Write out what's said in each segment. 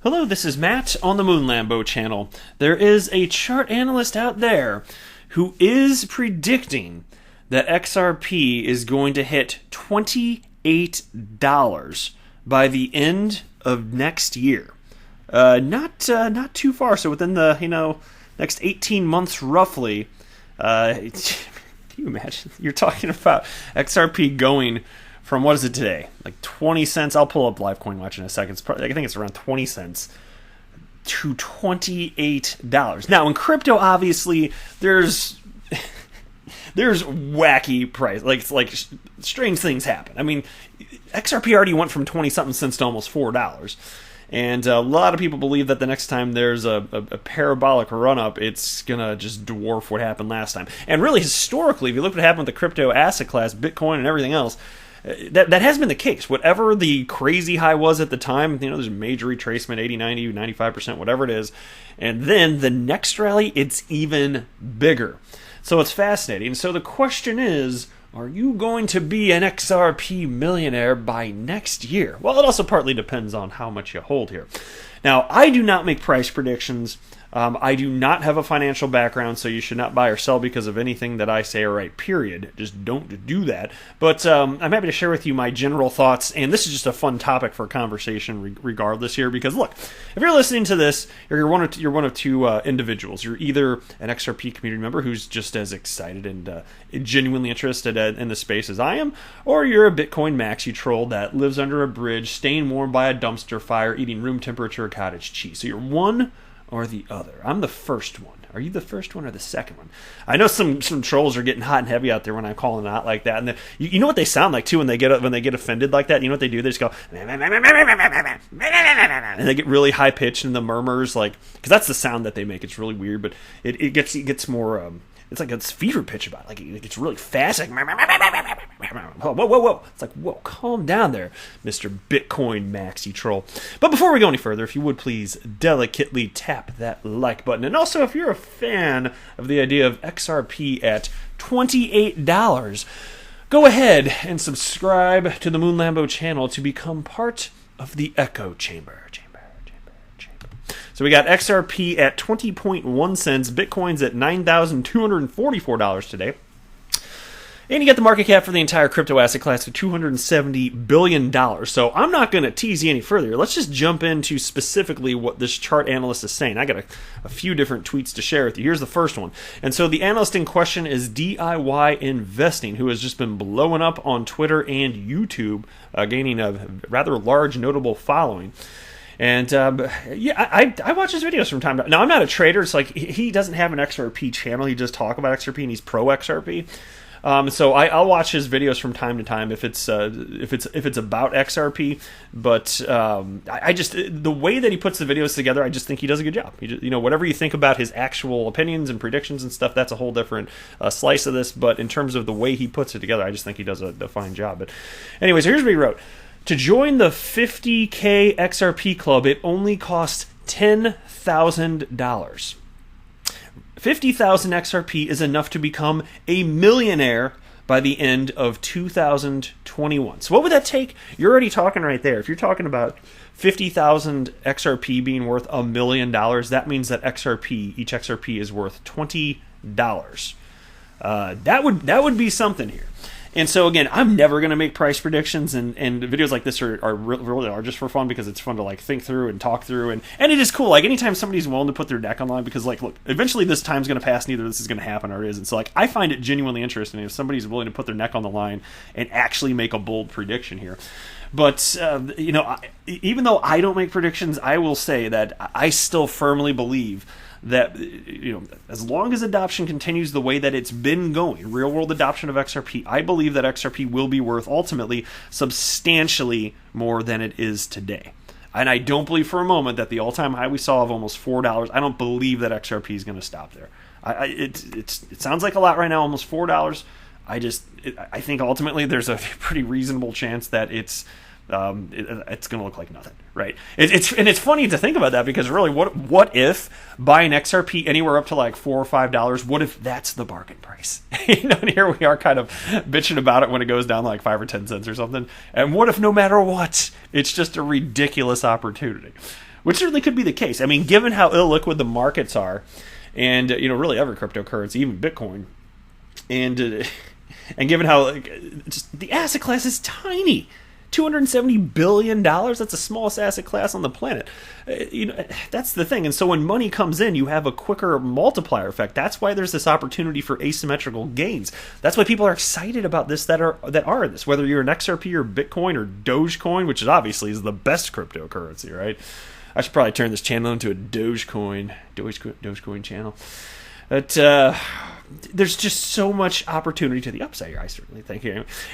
Hello, this is Matt on the Moon Lambo channel. There is a chart analyst out there who is predicting that XRP is going to hit $28 by the end of next year. Not too far. So within the next 18 months roughly. Can you imagine? You're talking about XRP going from, what is it today? Like 20 cents. I'll pull up Live Coin Watch in a second. I think it's around 20 cents to $28. Now, in crypto, obviously, there's wacky price. Like strange things happen. I mean, XRP already went from 20-something cents to almost $4. And a lot of people believe that the next time there's a parabolic run-up, it's going to just dwarf what happened last time. And really, historically, if you look at what happened with the crypto asset class, Bitcoin and everything else, that has been the case. Whatever the crazy high was at the time, there's a major retracement, 80, 90, 95%, whatever it is. And then the next rally, it's even bigger. So it's fascinating. So the question is, are you going to be an XRP millionaire by next year? Well, it also partly depends on how much you hold here. Now, I do not make price predictions. I do not have a financial background, so you should not buy or sell because of anything that I say or write, period. Just don't do that. But I'm happy to share with you my general thoughts, and this is just a fun topic for conversation regardless here, because look, if you're listening to this, you're one of two individuals. You're either an XRP community member who's just as excited and genuinely interested in the space as I am, or you're a Bitcoin maxi troll that lives under a bridge, staying warm by a dumpster fire, eating room temperature cottage cheese. So you're one or the other. I'm the first one. Are you the first one or the second one? I know some trolls are getting hot and heavy out there when I'm calling it out like that. And you know what they sound like too when they get offended like that? You know what they do? They just go and they get really high pitched in the murmurs, like, because that's the sound that they make. It's really weird, but it gets more. It's like it's fever pitch about it. Like it gets really fast. Like whoa. It's like, whoa, calm down there, Mr. Bitcoin maxi troll. But before we go any further, if you would please delicately tap that like button. And also, if you're a fan of the idea of XRP at $28, go ahead and subscribe to the Moon Lambo channel to become part of the echo chamber. So we got XRP at 20.1 cents, Bitcoin's at $9,244 today. And you get the market cap for the entire crypto asset class of $270 billion. So I'm not going to tease you any further. Let's just jump into specifically what this chart analyst is saying. I got a few different tweets to share with you. Here's the first one. And so the analyst in question is DIY Investing, who has just been blowing up on Twitter and YouTube, gaining a rather large notable following. And I watch his videos from time to time. Now, I'm not a trader. It's like he doesn't have an XRP channel. He just talks about XRP, and he's pro XRP. So I'll watch his videos from time to time if it's about XRP. But I just, the way that he puts the videos together, I just think he does a good job. Whatever you think about his actual opinions and predictions and stuff, that's a whole different slice of this. But in terms of the way he puts it together, I just think he does a fine job. But anyways, here's what he wrote. To join the 50K XRP club, it only costs $10,000. 50,000 XRP is enough to become a millionaire by the end of 2021. So what would that take? You're already talking right there. If you're talking about 50,000 XRP being worth $1 million, that means that each XRP is worth $20. That would be something here. And so, again, I'm never going to make price predictions, and videos like this are really just for fun because it's fun to, like, think through and talk through. And it is cool. Like, anytime somebody's willing to put their neck on the line because, like, look, eventually this time's going to pass and either this is going to happen or it isn't. So, like, I find it genuinely interesting if somebody's willing to put their neck on the line and actually make a bold prediction here. But, even though I don't make predictions, I will say that I still firmly believe that as long as adoption continues the way that it's been going, real world adoption of XRP, I believe that XRP will be worth ultimately substantially more than it is today. And I don't believe for a moment that the all-time high we saw of almost $4, I don't believe that XRP is going to stop there. It sounds like a lot right now, almost $4. I think ultimately there's a pretty reasonable chance that it's going to look like nothing, right? It's funny to think about that because really, what if buying XRP anywhere up to like $4 or $5? What if that's the bargain price? And here we are, kind of bitching about it when it goes down like 5 or 10 cents or something. And what if no matter what, it's just a ridiculous opportunity? which certainly could be the case. I mean, given how illiquid the markets are, and really every cryptocurrency, even Bitcoin, and given how just the asset class is tiny. $270 billion, that's the smallest asset class on the planet. That's the thing. And so when money comes in, you have a quicker multiplier effect. That's why there's this opportunity for asymmetrical gains. That's why people are excited about this that are in this, whether you're an XRP or Bitcoin or Dogecoin, which is obviously the best cryptocurrency, right? I should probably turn this channel into a Dogecoin channel. But there's just so much opportunity to the upside here, I certainly think.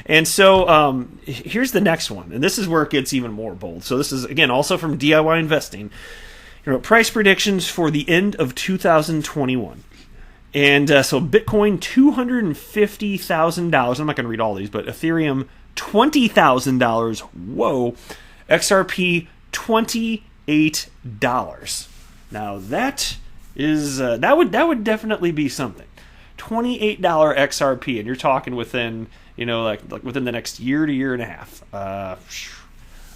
And so here's the next one. And this is where it gets even more bold. So this is, again, also from DIY Investing. Price predictions for the end of 2021. And so Bitcoin, $250,000. I'm not going to read all these, but Ethereum, $20,000. Whoa. XRP, $28. Now that is that would definitely be something. $28 XRP, and you're talking within like within the next year to year and a half.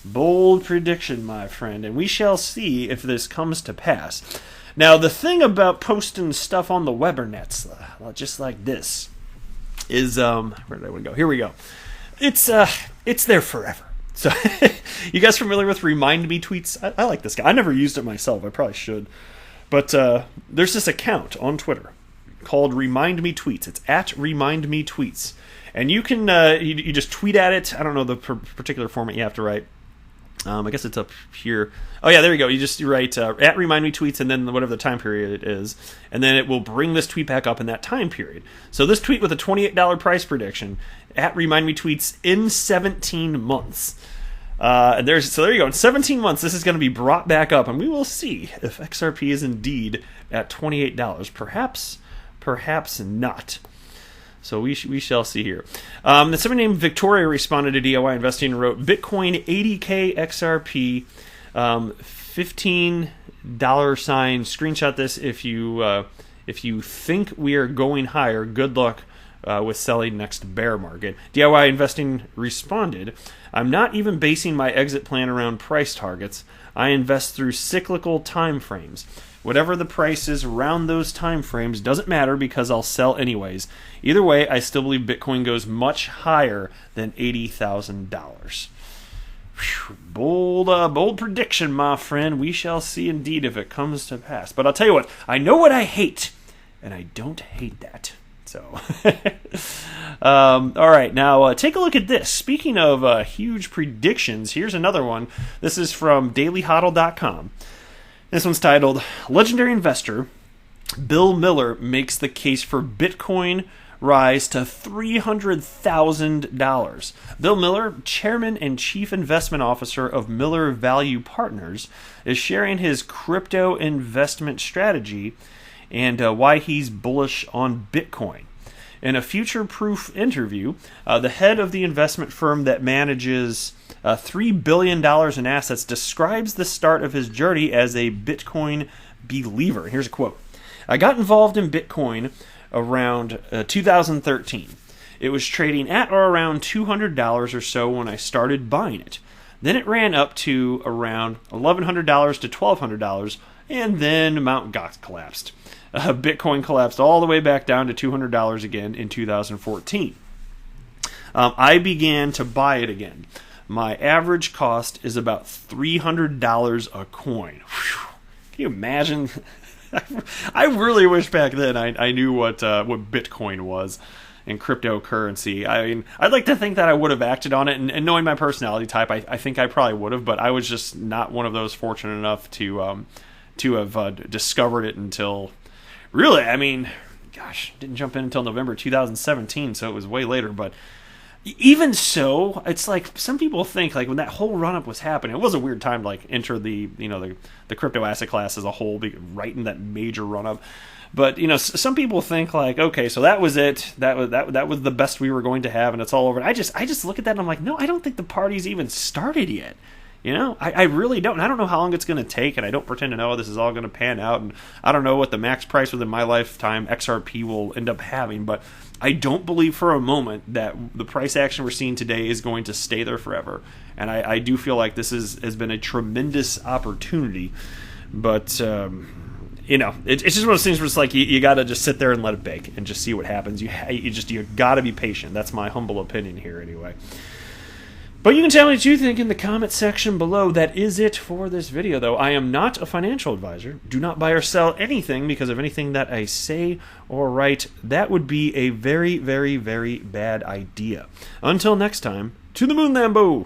Bold prediction, my friend, and we shall see if this comes to pass. Now, the thing about posting stuff on the Webernets, just like this, is where did I want to go? Here we go. It's there forever. So, you guys familiar with Remind Me tweets? I like this guy. I never used it myself. I probably should. But there's this account on Twitter called Remind Me Tweets. It's at Remind Me Tweets. And you can you just tweet at it. I don't know the particular format you have to write. I guess it's up here. Oh, yeah, there you go. You write at Remind Me Tweets and then whatever the time period it is. And then it will bring this tweet back up in that time period. So this tweet with a $28 price prediction, at Remind Me Tweets, in 17 months. So there you go. In 17 months, this is going to be brought back up, and we will see if XRP is indeed at $28. Perhaps not. So we shall see here. Somebody named Victoria responded to DIY Investing and wrote, Bitcoin 80K XRP, $15 sign. Screenshot this if you think we are going higher. Good luck with selling next bear market. DIY Investing responded, I'm not even basing my exit plan around price targets. I invest through cyclical time frames. Whatever the price is around those time frames doesn't matter because I'll sell anyways. Either way, I still believe Bitcoin goes much higher than $80,000. Bold prediction, my friend. We shall see indeed if it comes to pass. But I'll tell you what, I know what I hate, and I don't hate that. So, all right, now take a look at this. Speaking of huge predictions, here's another one. This is from dailyhodl.com. This one's titled, Legendary Investor Bill Miller Makes the Case for Bitcoin Rise to $300,000. Bill Miller, Chairman and Chief Investment Officer of Miller Value Partners, is sharing his crypto investment strategy and why he's bullish on Bitcoin. In a future-proof interview, the head of the investment firm that manages $3 billion in assets describes the start of his journey as a Bitcoin believer. Here's a quote. I got involved in Bitcoin around 2013. It was trading at or around $200 or so when I started buying it. Then it ran up to around $1,100 to $1,200, and then Mt. Gox collapsed. Bitcoin collapsed all the way back down to $200 again in 2014. I began to buy it again. My average cost is about $300 a coin. Whew. Can you imagine? I really wish back then I knew what Bitcoin was and cryptocurrency. I mean, I'd like to think that I would have acted on it, and knowing my personality type, I think I probably would have, but I was just not one of those fortunate enough to have discovered it until, really, I mean, gosh, didn't jump in until November 2017, so it was way later, but even so, it's like some people think like when that whole run-up was happening, it was a weird time to like enter the crypto asset class as a whole, right in that major run-up. But some people think like, okay, so that was it. That was the best we were going to have, and it's all over. I just look at that and I'm like, no, I don't think the party's even started yet. I really don't. I don't know how long it's going to take, and I don't pretend to know this is all going to pan out, and I don't know what the max price within my lifetime XRP will end up having, but I don't believe for a moment that the price action we're seeing today is going to stay there forever. And I do feel like this has been a tremendous opportunity, but it's just one of those things where it's like you got to just sit there and let it bake and just see what happens. You got to be patient. That's my humble opinion here, anyway. But you can tell me what you think in the comment section below. That is it for this video, though. I am not a financial advisor. Do not buy or sell anything because of anything that I say or write. That would be a very, very, very bad idea. Until next time, to the moon, Lambo!